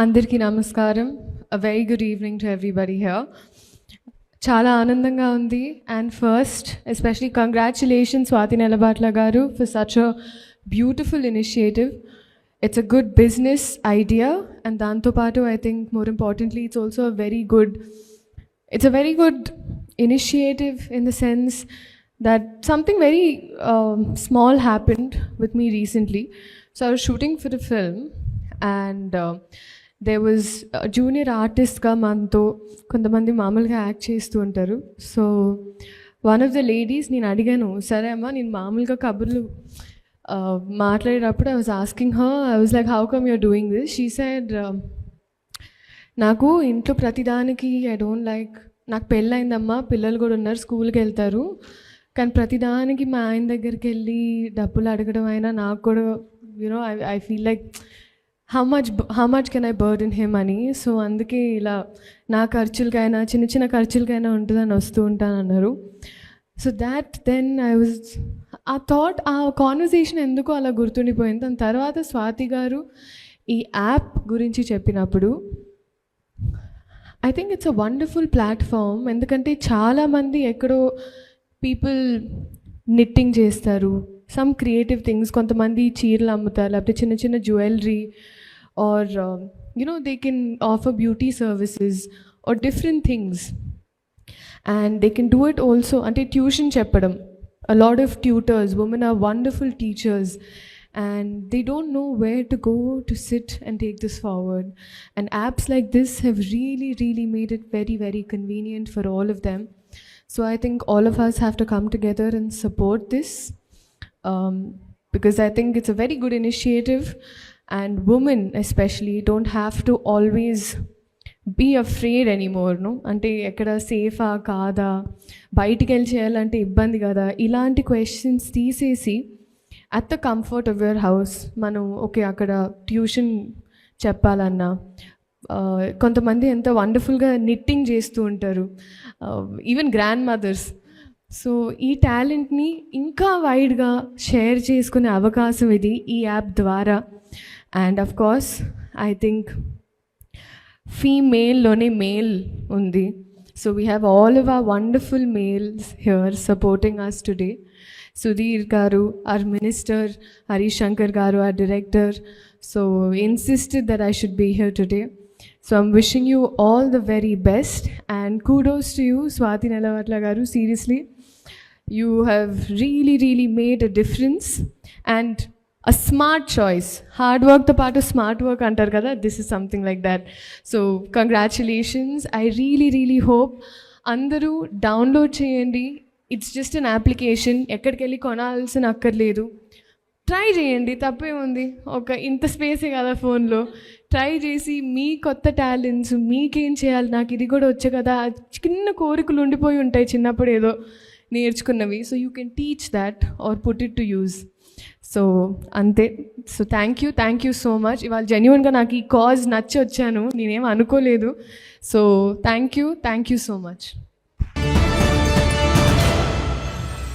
అందరికీ నమస్కారం. A very good evening to everybody here. చాలా ఆనందంగా ఉంది. And first, especially congratulations Swati Nelabatla garu for such a beautiful initiative. It's a good business idea, and danto paatu I think more importantly it's also a very good initiative in the sense that something very small happened with me recently. So I was shooting for the film, and there was a junior artist గా మనతో కొంతమంది మామూలుగా act చేస్తూ ఉంటారు. So one of the ladies నేను అడిగాను, సరే అమ్మా నేను మామూలుగా కబుర్లు మాట్లాడేటప్పుడు I was asking her, I was like how come you're doing this. She said, నాకు ఇంట్లో ప్రతిదానికి ఐ డోంట్ లైక్, నాకు పెళ్ళయిందమ్మా, పిల్లలు కూడా ఉన్నారు, స్కూల్కి వెళ్తారు, కానీ ప్రతిదానికి మా ఆయన దగ్గరికి వెళ్ళి డబ్బులు అడగడం అయినా నాకు కూడా you know I feel like how much can I burden him అని. సో అందుకే ఇలా నా ఖర్చులకైనా చిన్న ఖర్చులకైనా ఉంటుందని వస్తూ ఉంటాను అన్నారు. సో దాట్ దెన్ ఆ కాన్వర్సేషన్ ఎందుకో అలా గుర్తుండిపోయింది. దాని తర్వాత స్వాతి గారు ఈ యాప్ గురించి చెప్పినప్పుడు I think it's a wonderful platform. ఎందుకంటే చాలామంది ఎక్కడో పీపుల్ నిట్టింగ్ చేస్తారు, సమ్ క్రియేటివ్ థింగ్స్, కొంతమంది చీరలు అమ్ముతారు, లేకపోతే చిన్న jewellery, or they can offer beauty services or different things, and they can do it also ante tuition cheppadam. A lot of tutors, women are wonderful teachers, and they don't know where to go to sit and take this forward, and apps like this have really made it very convenient for all of them. So I think all of us have to come together and support this, because I think it's a very good initiative, and women especially don't have to always be afraid anymore, no? అంటే ఎక్కడ సేఫా కాదా, బయటికి వెళ్ళి చేయాలంటే ఇబ్బంది కదా, ఇలాంటి questions తీసేసి at the comfort of your house మనం ఓకే అక్కడ ట్యూషన్ చెప్పాలన్నా, కొంతమంది ఎంత వండర్ఫుల్గా నిట్టింగ్ చేస్తూ ఉంటారు, ఈవెన్ గ్రాండ్ మదర్స్. సో ఈ టాలెంట్ని ఇంకా వైడ్గా షేర్ చేసుకునే అవకాశం ఇది ఈ యాప్ ద్వారా. And of course I think ఫీమేల్లోనే మేల్ ఉంది. So we have all of our wonderful males here supporting us today. Sudheer garu, our minister, Harish Shankar garu, our director, so insisted that I should be here today. So I'm wishing you all the very best, and kudos to you Swati Nelabatla garu. Seriously, you have really made a difference, and a smart choice. Hard work to part of smart work antar kada, this is something like that. So congratulations. I really hope andaru download cheyandi. It's just an application, ఎక్కడికెళ్ళి కొనాల్సిన అక్కర్లేదు, try చేయండి, తప్పే ఉంది. ఒక ఇంత స్పేసే కదా ఫోన్లో, ట్రై చేసి మీ కొత్త టాలెంట్స్, మీకేం చేయాలి, నాకు ఇది కూడా వచ్చు కదా, చిన్న కోరికలు ఉండిపోయి ఉంటాయి చిన్నప్పుడు ఏదో నేర్చుకున్నవి. So you can teach that or put it to use. So అంతే. So thank you so much. ఇవాళ జెన్యున్గా నాకు ఈ కాజ్ నచ్చి వచ్చాను, నేనేం అనుకోలేదు. So thank you so much.